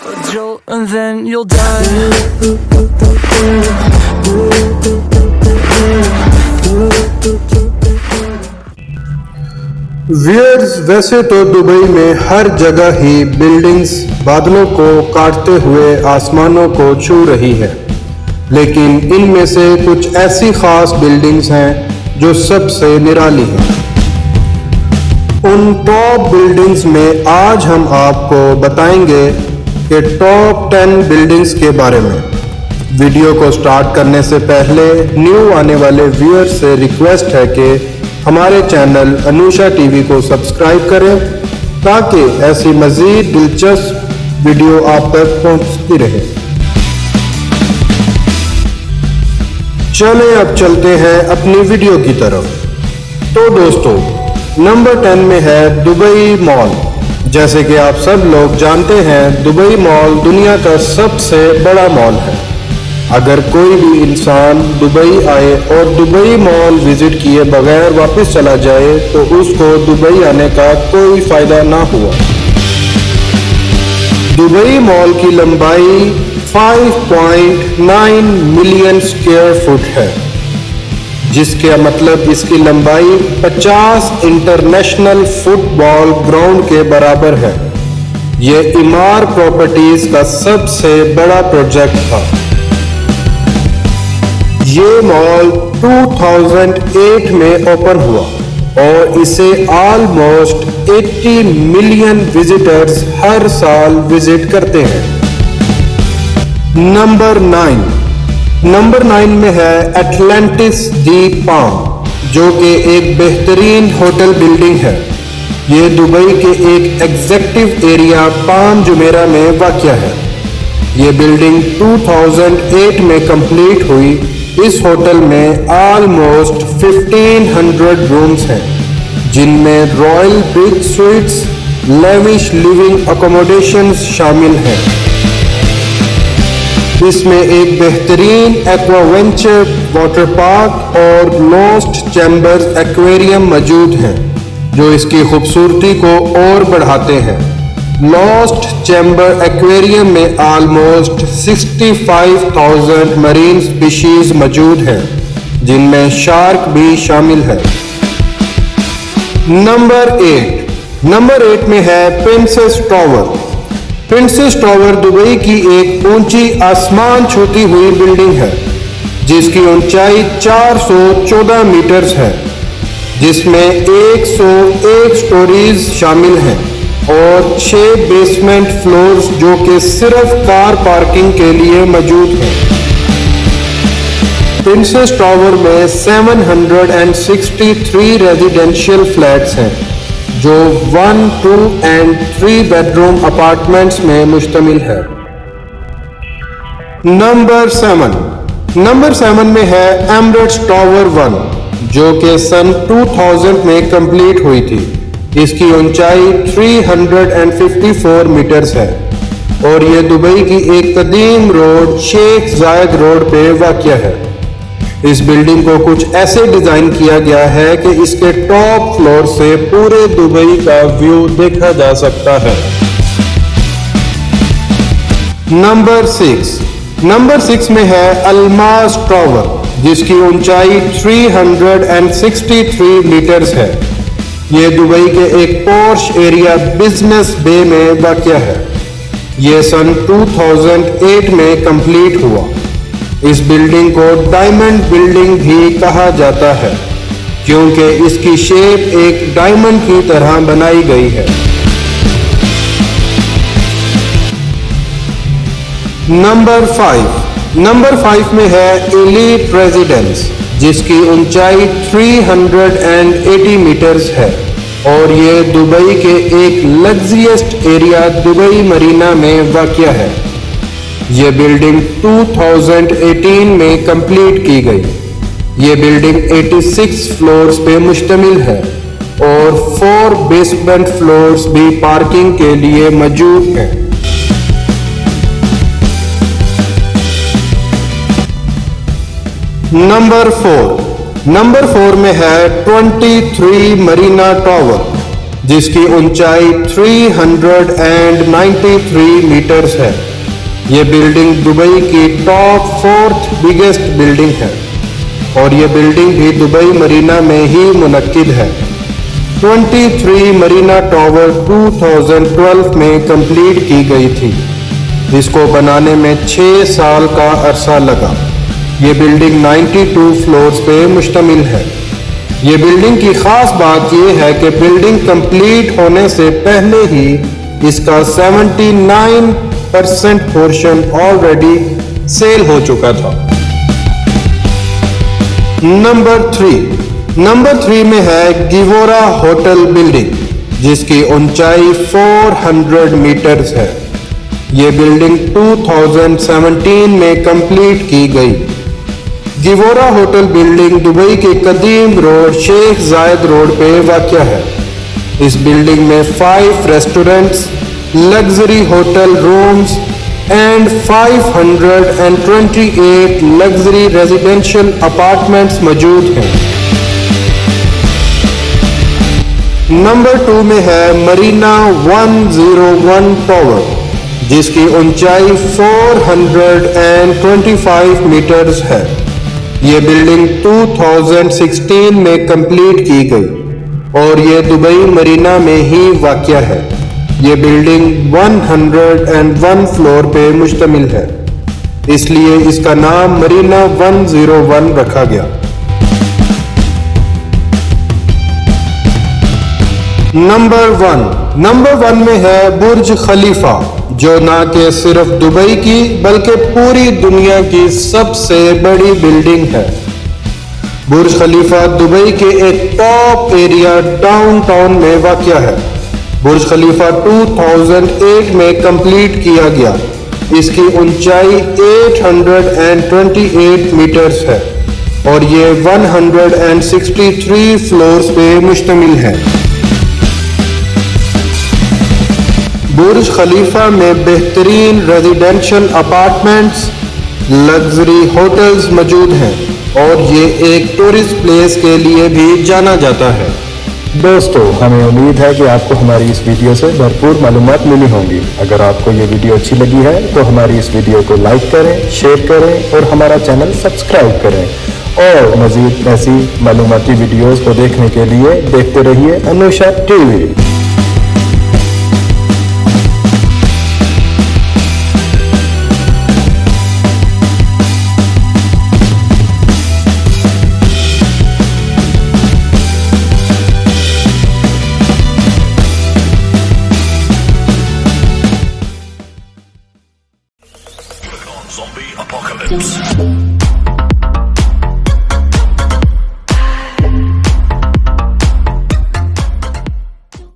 a jolt and then you'll die. Viewers, वैसे तो Dubai में हर जगह ही बिल्डिंग्स बादलों को काटते हुए आसमानों को छू रही है, लेकिन इनमें से कुछ ऐसी खास बिल्डिंग्स हैं जो सबसे निराली हैं। उन टॉप बिल्डिंग्स में आज हम आपको बताएंगे कि टॉप 10 बिल्डिंग्स के बारे में। वीडियो को स्टार्ट करने से पहले न्यू आने वाले व्यूअर्स से रिक्वेस्ट है कि हमारे चैनल अनुषा टीवी को सब्सक्राइब करें ताकि ऐसी मज़ीद दिलचस्प वीडियो आप तक पहुंचती रहे। चलें अब चलते हैं अपनी वीडियो की तरफ। तो दोस्तों, नंबर 10 में है दुबई मॉल। जैसे कि आप सब लोग जानते हैं, दुबई मॉल दुनिया का सबसे बड़ा मॉल है। अगर कोई भी इंसान दुबई आए और दुबई मॉल विजिट किए बगैर वापस चला जाए तो उसको दुबई आने का कोई फायदा ना हुआ। दुबई मॉल की लंबाई 5.9 मिलियन स्क्वायर फुट है, जिसका मतलब इसकी लंबाई 50 इंटरनेशनल फुटबॉल ग्राउंड के बराबर है। यह इमार प्रॉपर्टीज का सबसे बड़ा प्रोजेक्ट था। ये मॉल 2008 में ओपन हुआ और इसे ऑलमोस्ट 80 मिलियन विजिटर्स हर साल विजिट करते हैं। नंबर 9 में है एटलांटिस दी पाम, जो कि एक बेहतरीन होटल बिल्डिंग है। ये दुबई के एक एग्जीक्यूटिव एरिया पाम जुमेरा में वाक़या है। ये बिल्डिंग 2008 में कंप्लीट हुई। इस होटल में ऑलमोस्ट 1500 रूम्स हैं, जिनमें royal bridge sweets, lavish living accommodations शामिल हैं। इसमें एक बेहतरीन एक्वावेंचर वाटर पार्क और लॉस्ट चैम्बर्स एक्वेरियम मौजूद हैं, जो इसकी खूबसूरती को और बढ़ाते हैं। लॉस्ट चैम्बर एक्वेरियम में ऑलमोस्ट 65,000 मरीन स्पीशीज मौजूद हैं, जिनमें शार्क भी शामिल है। नंबर 8 में है princess tower. Princess tower Dubai की एक ऊंची आसमान छूती हुई बिल्डिंग है, जिसकी ऊंचाई 414 मीटर्स है, जिसमें 101 स्टोरीज शामिल हैं और 6 बेसमेंट फ्लोर्स जो कि सिर्फ कार पार्किंग के लिए मौजूद हैं। प्रिंसेस टावर में 763 रेजिडेंशियल फ्लैट्स हैं, जो 1, 2 और 3 बेडरूम अपार्टमेंट्स में मुश्तमिल है। नंबर 7 में है एमिरेट्स टावर 1, जो कि सन 2000 में कंप्लीट हुई थी। इसकी ऊंचाई 354 मीटर्स है और यह दुबई की एक कदीम रोड शेख जायद रोड पे वाक़या है। इस बिल्डिंग को कुछ ऐसे डिजाइन किया गया है कि इसके टॉप फ्लोर से पूरे दुबई का व्यू देखा जा सकता है। नंबर 6 में है अल्मास टावर, जिसकी ऊंचाई 363 मीटर्स है। ये दुबई के एक पॉश एरिया बिजनेस बे में वाक़या है। ये सन 2008 में कंप्लीट हुआ। इस बिल्डिंग को डायमंड बिल्डिंग भी कहा जाता है, क्योंकि इसकी शेप एक डायमंड की तरह बनाई गई है। नंबर 5 में है एलीट रेजिडेंस, जिसकी ऊंचाई 380 मीटर्स है और ये दुबई के एक लग्जरियस्ट एरिया दुबई मरीना में वाक़या है। ये बिल्डिंग 2018 में कंप्लीट की गई। ये बिल्डिंग 86 फ्लोर्स पे मुश्तमिल है और 4 बेसमेंट फ्लोर्स भी पार्किंग के लिए मौजूद हैं। नंबर 4 में है 23 मरीना टावर, जिसकी ऊंचाई 393 मीटर्स है। ये बिल्डिंग दुबई की टॉप 4th बिगेस्ट बिल्डिंग है और ये बिल्डिंग भी दुबई मरीना में ही मुनक्किद है। 23 मरीना टावर 2012 में कंप्लीट की गई थी। इसको बनाने में 6 साल का अरसा लगा। ये बिल्डिंग 92 फ्लोर्स पे मुश्तमिल है। ये बिल्डिंग की खास बात यह है कि बिल्डिंग कंप्लीट होने से पहले ही इसका 79% पोर्शन ऑलरेडी सेल हो चुका था। नंबर 3 में है गिवोरा होटल बिल्डिंग, जिसकी ऊंचाई 400 मीटर्स है। ये बिल्डिंग 2017 में कंप्लीट की गई। गिवोरा होटल बिल्डिंग दुबई के कदीम रोड शेख जायद रोड पे वाक़या है। इस बिल्डिंग में 5 restaurants, luxury hotel rooms and 528 luxury residential apartments मौजूद हैं। नंबर 2 में है मरीना 101 टावर, जिसकी ऊंचाई 425 मीटर्स है। ये बिल्डिंग 2016 में कंप्लीट की गई और ये दुबई मरीना में ही वाक़या है। ये बिल्डिंग 101 फ्लोर पे मुश्तमिल है, इसलिए इसका नाम मरीना 101 रखा गया। नंबर 1 में है बुर्ज खलीफा, जो ना कि सिर्फ दुबई की बल्कि पूरी दुनिया की सबसे बड़ी बिल्डिंग है। बुर्ज खलीफा दुबई के एक टॉप एरिया डाउनटाउन में वाक़या है। बुर्ज खलीफा 2008 में कंप्लीट किया गया। इसकी ऊंचाई 828 मीटर्स है और ये 163 फ्लोर्स पे मुश्तमिल है। बुर्ज खलीफा में बेहतरीन रेजिडेंशियल अपार्टमेंट्स, लग्जरी होटल्स मौजूद हैं और ये एक टूरिस्ट प्लेस के लिए भी जाना जाता है। दोस्तों, हमें उम्मीद है कि आपको हमारी इस वीडियो से भरपूर मालूमात मिली होंगी। अगर आपको ये वीडियो अच्छी लगी है तो हमारी इस वीडियो को लाइक करें, शेयर करें और हमारा चैनल सब्सक्राइब करें और मज़ीद ऐसी मालूमाती वीडियोस को देखने के लिए देखते रहिए अनुशा टीवी। Zombie apocalypse.